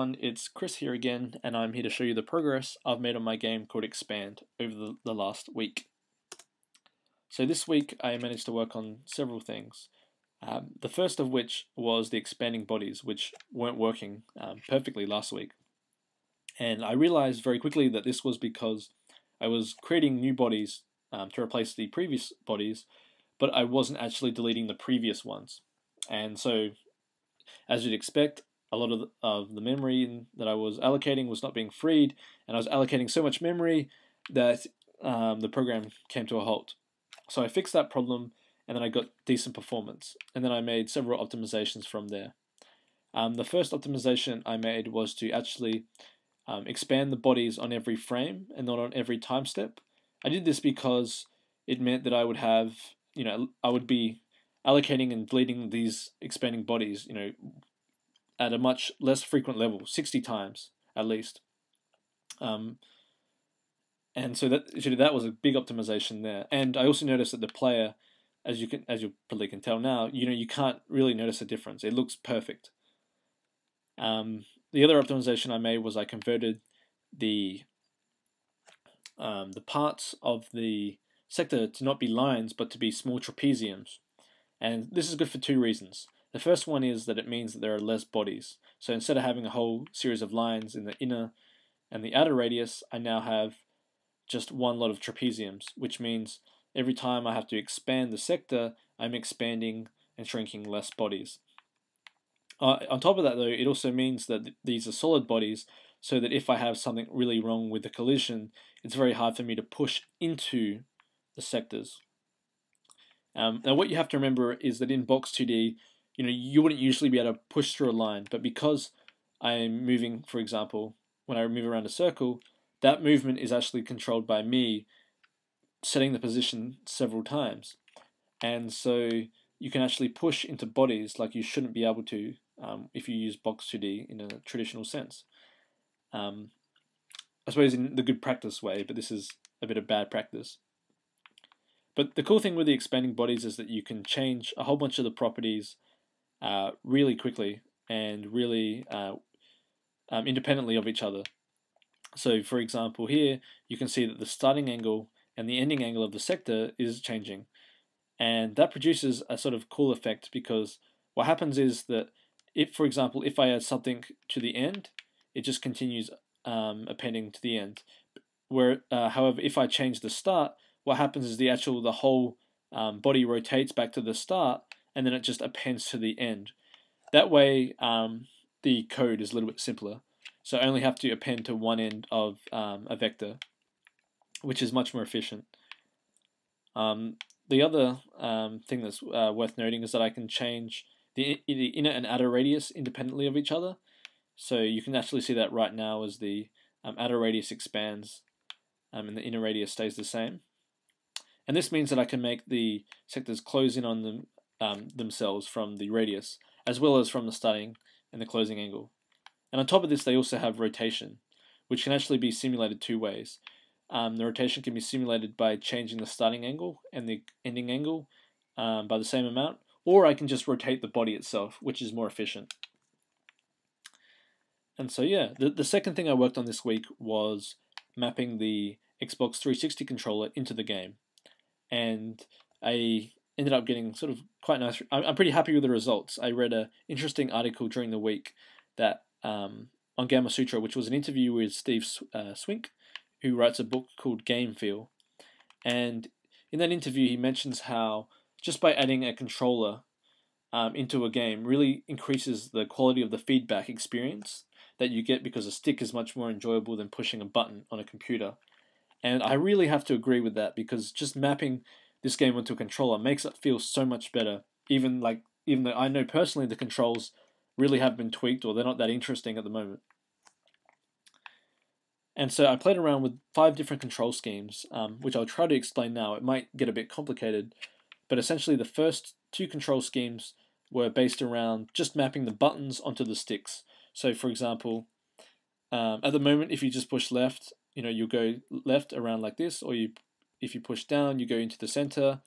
It's Chris here again, and I'm here to show you the progress I've made on my game called Expand over the last week. So this week I managed to work on several things. The first of which was the expanding bodies, which weren't working perfectly last week. And I realized very quickly that this was because I was creating new bodies to replace the previous bodies, but I wasn't actually deleting the previous ones. And so, as you'd expect, a lot of the memory that I was allocating was not being freed, and I was allocating so much memory that the program came to a halt. So I fixed that problem, and then I got decent performance, and then I made several optimizations from there. The first optimization I made was to actually expand the bodies on every frame and not on every time step. I did this because it meant that I would have, I would be allocating and deleting these expanding bodies, at a much less frequent level, 60 times at least. And so that was a big optimization there. And I also noticed that the player, as you probably can tell now, you can't really notice a difference. It looks perfect. The other optimization I made was I converted the parts of the sector to not be lines but to be small trapeziums. And this is good for two reasons. The first one is that it means that there are less bodies. So instead of having a whole series of lines in the inner and the outer radius, I now have just one lot of trapeziums, which means every time I have to expand the sector, I'm expanding and shrinking less bodies. On top of that, though, it also means that these are solid bodies, so that if I have something really wrong with the collision, it's very hard for me to push into the sectors. Now, what you have to remember is that in Box 2D, you wouldn't usually be able to push through a line, but because I'm moving, for example, when I move around a circle, that movement is actually controlled by me setting the position several times. And so you can actually push into bodies like you shouldn't be able to if you use Box 2D in a traditional sense. I suppose in the good practice way, but this is a bit of bad practice. But the cool thing with the expanding bodies is that you can change a whole bunch of the properties really quickly and really independently of each other. So for example here, you can see that the starting angle and the ending angle of the sector is changing. And that produces a sort of cool effect because what happens is that if, for example, if I add something to the end, it just continues appending to the end. However, if I change the start, what happens is the whole body rotates back to the start, and then it just appends to the end. That way, the code is a little bit simpler. So I only have to append to one end of a vector, which is much more efficient. The other thing that's worth noting is that I can change the inner and outer radius independently of each other. So you can actually see that right now as the outer radius expands and the inner radius stays the same. And this means that I can make the sectors close in on themselves from the radius, as well as from the starting and the closing angle. And on top of this, they also have rotation, which can actually be simulated two ways. The rotation can be simulated by changing the starting angle and the ending angle by the same amount, or I can just rotate the body itself, which is more efficient. And so yeah, the second thing I worked on this week was mapping the Xbox 360 controller into the game. And I ended up getting sort of quite nice. I'm pretty happy with the results. I read an interesting article during the week that on Gamasutra, which was an interview with Steve Swink, who writes a book called Game Feel. And in that interview, he mentions how just by adding a controller into a game really increases the quality of the feedback experience that you get because a stick is much more enjoyable than pushing a button on a computer. And I really have to agree with that because just mapping this game onto a controller makes it feel so much better. Even though I know personally the controls really have been tweaked or they're not that interesting at the moment. And so I played around with 5 different control schemes, which I'll try to explain now. It might get a bit complicated, but essentially the first 2 control schemes were based around just mapping the buttons onto the sticks. So for example, at the moment, if you just push left, you'll go left around like this, or if you push down, you go into the center,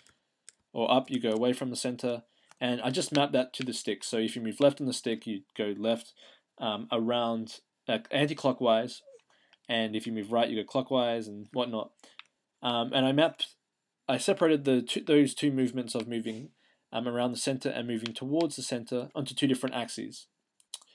or up, you go away from the center. And I just map that to the stick. So if you move left on the stick, you go left. around anti-clockwise, and if you move right, you go clockwise and whatnot. And I separated those two movements of moving around the center and moving towards the center onto two different axes.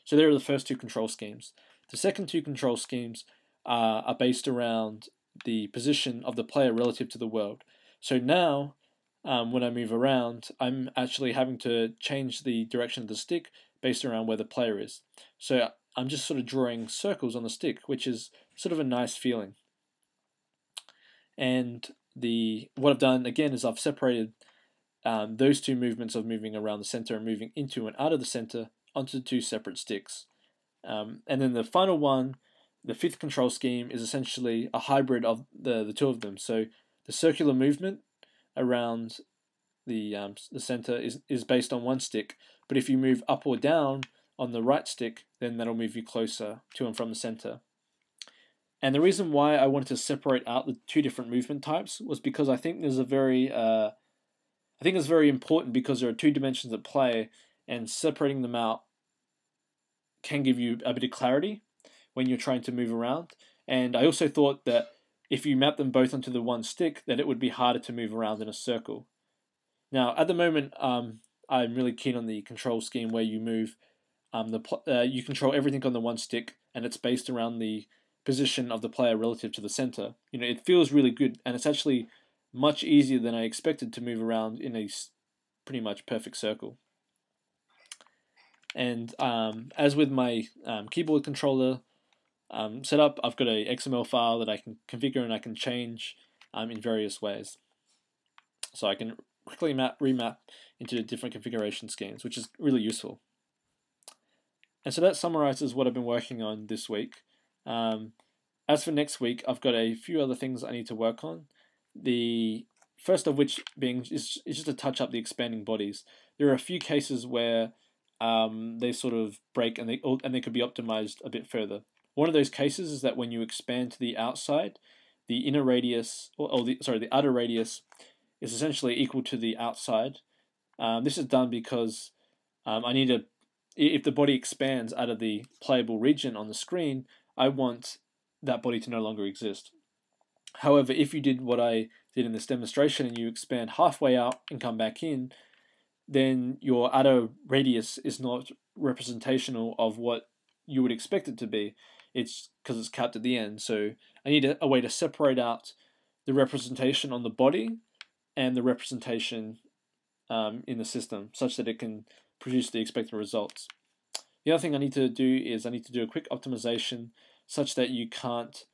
So there are the first two control schemes. The second two control schemes are based around the position of the player relative to the world. So now, when I move around, I'm actually having to change the direction of the stick based around where the player is. So I'm just sort of drawing circles on the stick, which is sort of a nice feeling. And what I've done again is I've separated those two movements of moving around the center and moving into and out of the center onto two separate sticks. And then the final one, the fifth control scheme, is essentially a hybrid of the two of them. So the circular movement around the center is based on one stick, but if you move up or down on the right stick, then that'll move you closer to and from the center. And the reason why I wanted to separate out the two different movement types was because I think it's very important, because there are two dimensions at play, and separating them out can give you a bit of clarity when you're trying to move around. And I also thought that if you map them both onto the one stick, that it would be harder to move around in a circle. Now, at the moment, I'm really keen on the control scheme where you move, you control everything on the one stick, and it's based around the position of the player relative to the center. You know, it feels really good, and it's actually much easier than I expected to move around in a pretty much perfect circle. And as with my keyboard controller setup, I've got a XML file that I can configure and I can change in various ways. So I can quickly remap into the different configuration schemes, which is really useful. And so that summarizes what I've been working on this week. As for next week, I've got a few other things I need to work on. The first of which is just to touch up the expanding bodies. There are a few cases where they sort of break and they could be optimized a bit further. One of those cases is that when you expand to the outside, the inner radius, the outer radius is essentially equal to the outside. This is done because if the body expands out of the playable region on the screen, I want that body to no longer exist. However, if you did what I did in this demonstration and you expand halfway out and come back in, then your outer radius is not representational of what you would expect it to be. It's because it's capped at the end. So I need a way to separate out the representation on the body and the representation in the system, such that it can produce the expected results. The other thing I need to do is I need to do a quick optimization such that you can't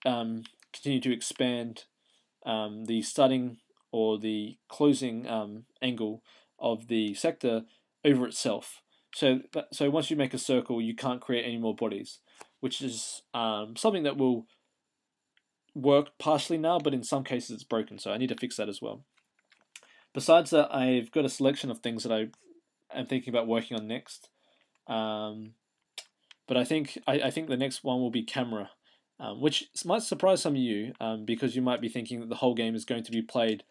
continue to expand the starting or the closing angle of the sector over itself. So once you make a circle, you can't create any more bodies, which is something that will work partially now, but in some cases it's broken, so I need to fix that as well. Besides that, I've got a selection of things that I am thinking about working on next. But I think the next one will be camera, which might surprise some of you, because you might be thinking that the whole game is going to be played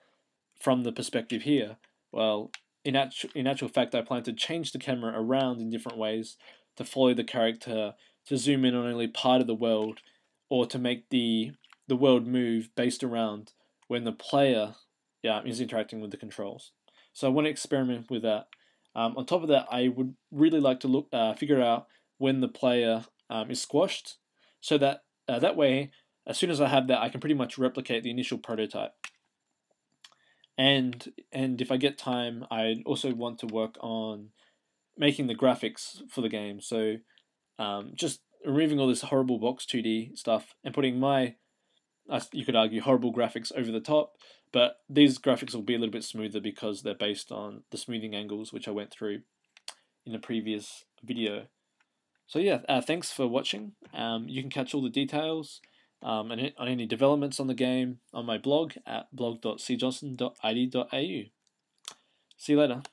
from the perspective here. Well, in actual fact, I plan to change the camera around in different ways to follow the character, to zoom in on only part of the world, or to make the world move based around when the player is interacting with the controls. So I want to experiment with that. On top of that, I would really like to figure out when the player is squashed, so that that way, as soon as I have that, I can pretty much replicate the initial prototype. And if I get time, I also want to work on making the graphics for the game. So just removing all this horrible box 2D stuff and putting my, you could argue, horrible graphics over the top. But these graphics will be a little bit smoother because they're based on the smoothing angles, which I went through in a previous video. So yeah, thanks for watching. You can catch all the details on any developments on the game on my blog at blog.cjohnson.id.au. See you later.